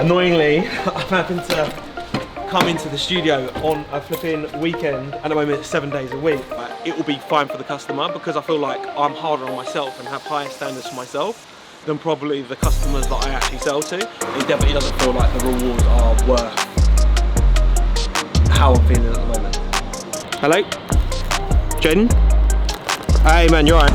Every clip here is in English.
Annoyingly, I'm having to come into the studio on a flipping weekend, and at the moment it's 7 days a week. It will be fine for the customer because I feel like I'm harder on myself and have higher standards for myself than probably the customers that I actually sell to. It definitely doesn't feel like the rewards are worth how I'm feeling at the moment. Hello? Jadon? Hey man, you alright?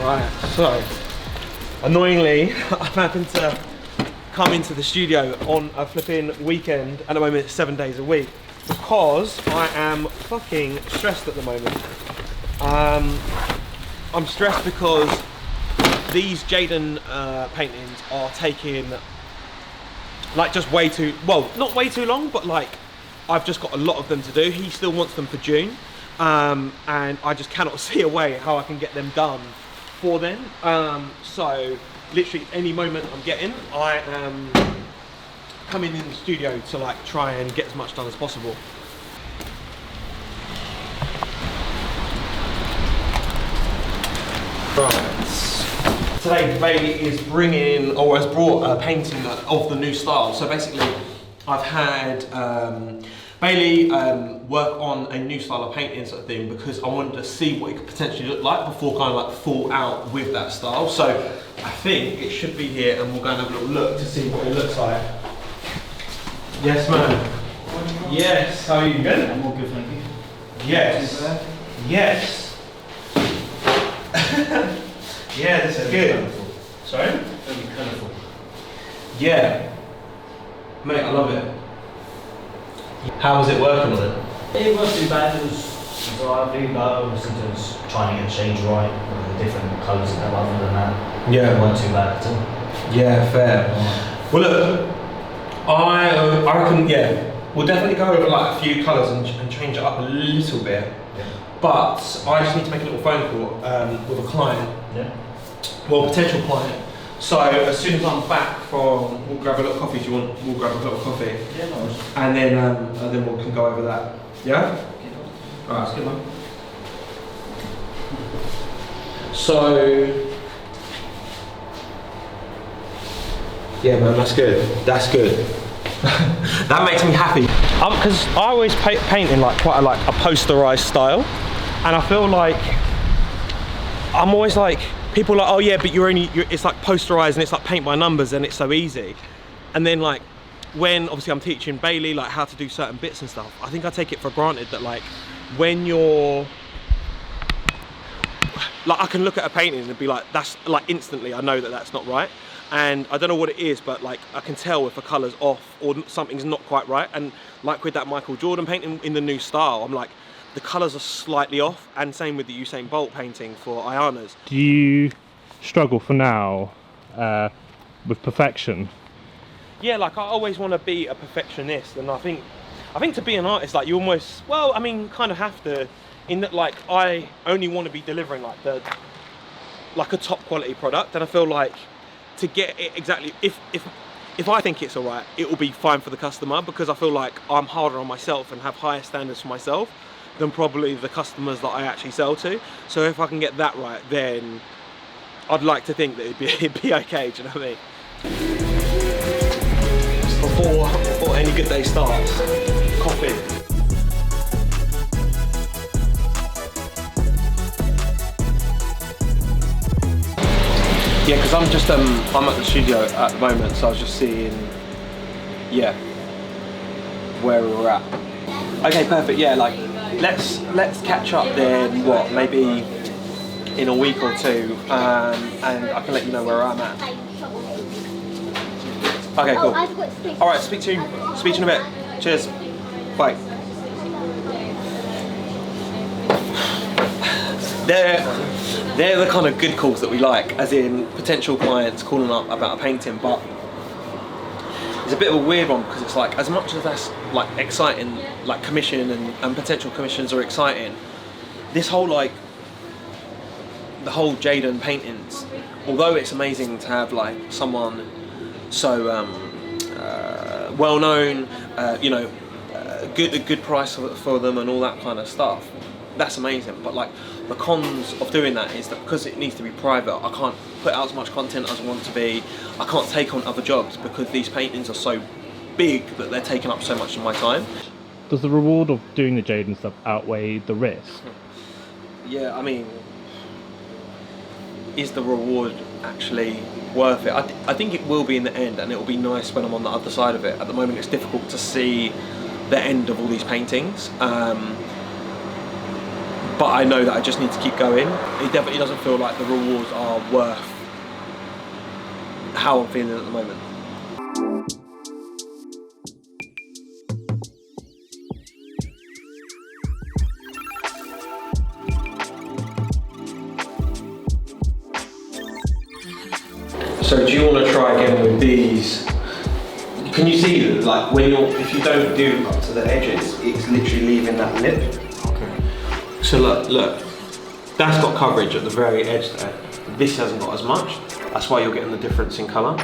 Right, so annoyingly, I'm having to come into the studio on a flipping weekend, at the moment it's 7 days a week, because I am fucking stressed at the moment. I'm stressed because these Jadon paintings are taking like just way too, well, not way too long, but like I've just got a lot of them to do. He still wants them for June, and I just cannot see a way how I can get them done for then. So literally any moment I'm getting, I am coming in the studio to like try and get as much done as possible. Right. Today Bailey is bringing, or has brought a painting of the new style. So basically I've had Bailey work on a new style of painting sort of thing, because I wanted to see what it could potentially look like before kind of like fall out with that style. So I think it should be here, and we'll go and have a little look to see what it looks like. Yes, man. Yes, how are you? Good? I'm all good, thank you. Yes. Yes. Yeah, this is good. Colourful. Sorry? Very colourful. Yeah. Mate, I love it. How was it working on it? It wasn't too bad. It was alright. But obviously just trying to get the shades right, the different colours and that. Other than that, Yeah. it weren't too bad at all. Yeah, fair. Well, look, I reckon, yeah, we'll definitely go over like a few colours and change it up a little bit. Yeah. But I just need to make a little phone call with a client, Yeah. well, potential client. So as soon as I'm back from, we'll grab a little coffee. Do you want? We'll grab a little coffee, Yeah, no worries. and then we can go over that. Yeah. All right, that's good, man. So, yeah, man, that's good. That's good. That makes me happy. Because I always paint in like quite a posterized style, and I feel like I'm always like, people are like, oh yeah, but it's like posterized and it's like paint by numbers and it's so easy. And then like, when obviously I'm teaching Bailey like how to do certain bits and stuff, I think I take it for granted that like, when you're, like I can look at a painting and be like, that's like instantly I know that that's not right. And I don't know what it is, but like I can tell if a colour's off or something's not quite right. And like with that Michael Jordan painting in the new style, I'm like, the colours are slightly off, and same with the Usain Bolt painting for Ayana's. Do you struggle for now with perfection? Yeah, like I always want to be a perfectionist, and I think to be an artist, like you almost, well, I mean, kind of have to, in that like I only want to be delivering like a top quality product, and I feel like to get it exactly, if I think it's alright, it will be fine for the customer, because I feel like I'm harder on myself and have higher standards for myself than probably the customers that I actually sell to. So if I can get that right, then I'd like to think that it'd be okay, do you know what I mean? Before any good day starts, coffee. Yeah, because I'm just I'm at the studio at the moment, so I was just seeing, yeah, where we're at. Okay, perfect. Yeah, like let's catch up then. What, maybe in a week or two, and I can let you know where I'm at. Okay, cool. All right, speak to you in a bit. Cheers. Bye. They're the kind of good calls that we like, as in potential clients calling up about a painting, but it's a bit of a weird one, because it's like, as much as that's like exciting, like commission and potential commissions are exciting, this whole like, the whole Jadon paintings, although it's amazing to have like someone so well known, you know, good price for them and all that kind of stuff, that's amazing. But like the cons of doing that is that because it needs to be private, I can't put out as much content as I want to be. I can't take on other jobs because these paintings are so big that they're taking up so much of my time. Does the reward of doing the Jadon stuff outweigh the risk? Yeah, I mean, is the reward actually worth it? I think it will be in the end, and it will be nice when I'm on the other side of it. At the moment it's difficult to see the end of all these paintings, but I know that I just need to keep going. It definitely doesn't feel like the rewards are worth how I'm feeling at the moment. So do you want to try again with these? Can you see that, like, if you don't do up to the edges, it's literally leaving that lip. Okay. So look, that's got coverage at the very edge there. This hasn't got as much. That's why you're getting the difference in colour.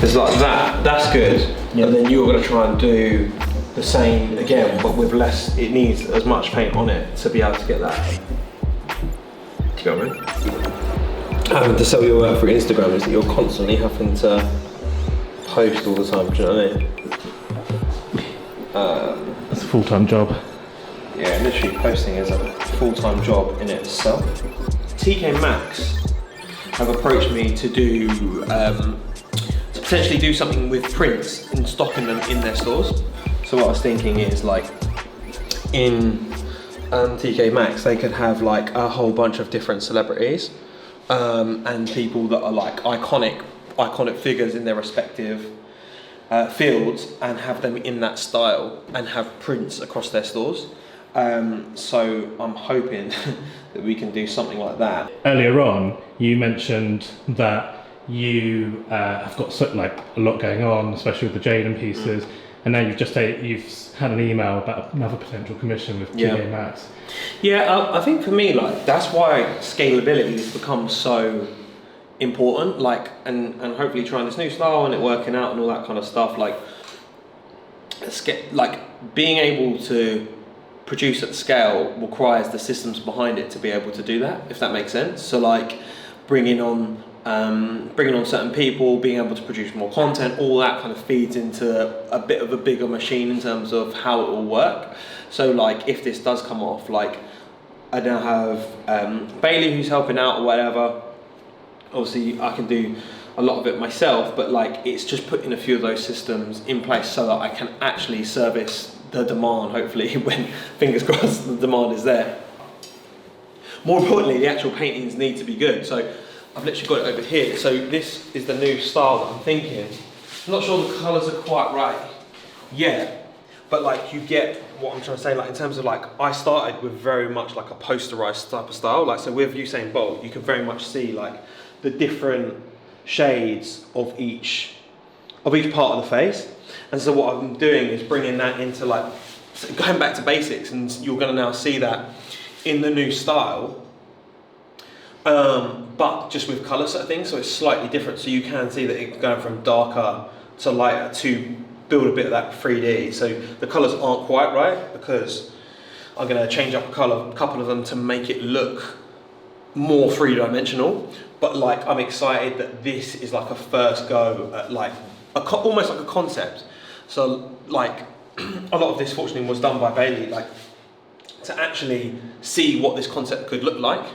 It's like that, that's good. Yep. And then you're going to try and do the same again, but with less, it needs as much paint on it to be able to get that. Do you know what I mean? Having to sell your work for Instagram is that you're constantly having to post all the time, do you know what I mean? That's a full-time job. Yeah, literally posting is a full-time job in itself. TK Maxx have approached me to do, to potentially do something with prints and stocking them in their stores. So what I was thinking is, like, in TK Maxx, they could have like a whole bunch of different celebrities and people that are like iconic figures in their respective fields, and have them in that style and have prints across their stores. So I'm hoping that we can do something like that. Earlier on, you mentioned that you have got like a lot going on, especially with the Jadon pieces, and now you've had an email about another potential commission with TK Maxx. Yeah, I think for me, like, that's why scalability has become so important. Like, and hopefully trying this new style and it working out and all that kind of stuff. Like being able to produce at scale requires the systems behind it to be able to do that, if that makes sense. So like bringing on certain people, being able to produce more content, all that kind of feeds into a bit of a bigger machine in terms of how it will work. So like if this does come off, like I now have Bailey who's helping out or whatever. Obviously I can do a lot of it myself, but like it's just putting a few of those systems in place so that I can actually service the demand, hopefully, when, fingers crossed, the demand is there. More importantly, the actual paintings need to be good. So I've literally got it over here. So this is the new style that I'm thinking. I'm not sure the colours are quite right yet, but like you get what I'm trying to say. Like in terms of like, I started with very much like a posterized type of style. Like so with Usain Bolt, you can very much see like the different shades of each part of the face. And so what I'm doing is bringing that into like, going back to basics, and you're going to now see that in the new style. But just with colour sort of things, so it's slightly different. So you can see that it's going from darker to lighter to build a bit of that 3D. So the colours aren't quite right because I'm going to change up a couple of them to make it look more three-dimensional. But like I'm excited that this is like a first go at like almost like a concept. So like a lot of this fortunately was done by Bailey, like to actually see what this concept could look like.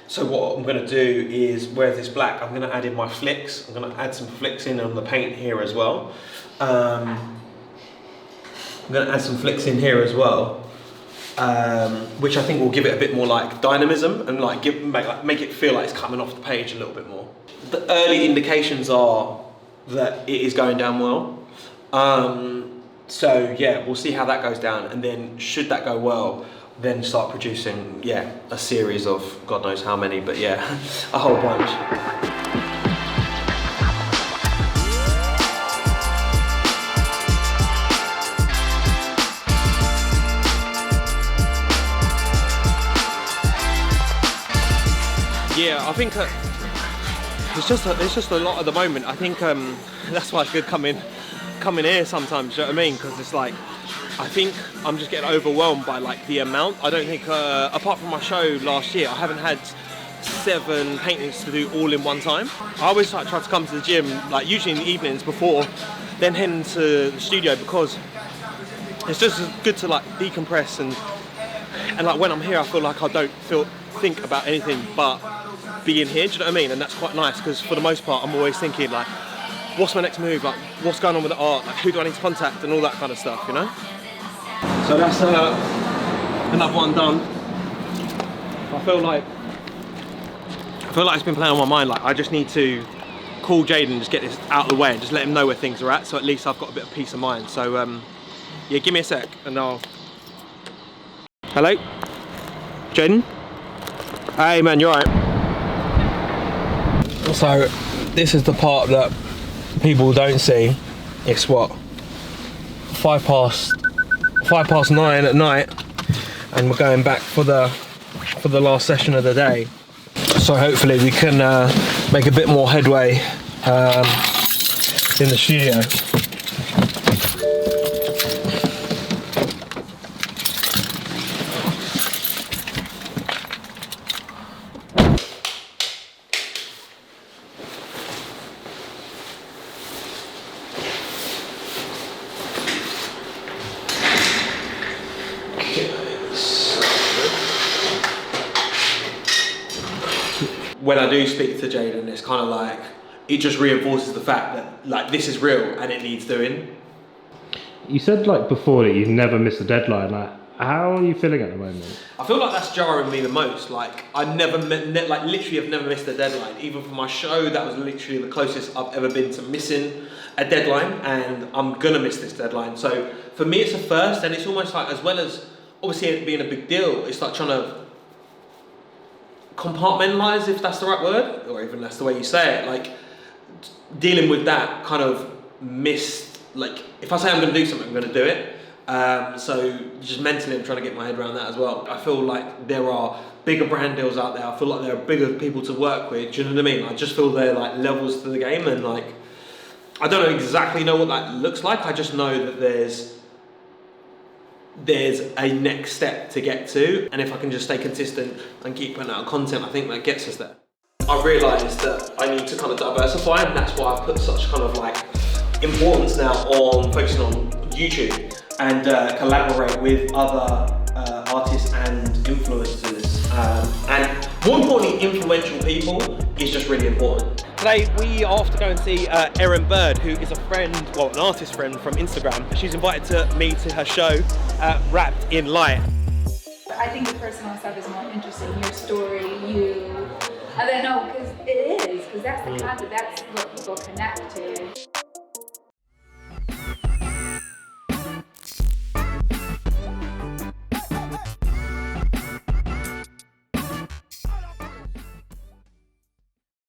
So what I'm going to do is, where's this black, I'm going to add in my flicks. I'm going to add some flicks in on the paint here as well. I'm going to add some flicks in here as well, which I think will give it a bit more like dynamism and like make it feel like it's coming off the page a little bit more. The early indications are that it is going down well. So yeah, we'll see how that goes down, and then should that go well, then start producing, a series of God knows how many, but yeah, a whole bunch. Yeah, I think it's just a lot at the moment. I think that's why it's good coming here sometimes. Do you know what I mean? Because it's like I think I'm just getting overwhelmed by like the amount. I don't think, apart from my show last year, I haven't had 7 paintings to do all in one time. I always like, try to come to the gym, like usually in the evenings before, then heading to the studio, because it's just good to like decompress and like when I'm here, I feel like I don't think about anything but being here. Do you know what I mean? And that's quite nice, because for the most part, I'm always thinking like, what's my next move? Like, what's going on with the art? Like, who do I need to contact and all that kind of stuff, you know? So that's another one done. I feel like it's been playing on my mind. Like, I just need to call Jadon and just get this out of the way and just let him know where things are at, so at least I've got a bit of peace of mind. So yeah, give me a sec and I'll... Hello? Jadon? Hey man, you alright? So this is the part that people don't see. It's what? 9:05 at night, and we're going back for the last session of the day. So hopefully we can make a bit more headway in the studio. When I do speak to Jadon, it's kind of like, it just reinforces the fact that like this is real and it needs doing. You said like before that you've never missed a deadline. Like, how are you feeling at the moment? I feel like that's jarring me the most. Like, I never, like literally I've never missed a deadline. Even for my show, that was literally the closest I've ever been to missing a deadline, and I'm gonna miss this deadline. So for me, it's a first, and it's almost like, as well as obviously it being a big deal, it's like trying to compartmentalize, if that's the right word, or even that's the way you say it, like dealing with that kind of missed, like if I say I'm going to do something, I'm going to do it. So just mentally I'm trying to get my head around that as well. I feel like there are bigger brand deals out there. I feel like there are bigger people to work with. Do you know what I mean? I just feel they're like levels to the game, and like I don't exactly know what that looks like. I just know that there's a next step to get to, and if I can just stay consistent and keep putting out content, I think that gets us there. I realised that I need to kind of diversify, and that's why I put such kind of like importance now on focusing on YouTube and collaborate with other artists and influencers, and more importantly, influential people is just really important. Today we are off to go and see Erin Bird, who is a friend, well, an artist friend from Instagram. She's invited me to her show, Wrapped in Light. I think the personal stuff is more interesting, your story, you. I don't know, because it is, because that's the content, that's what people connect to.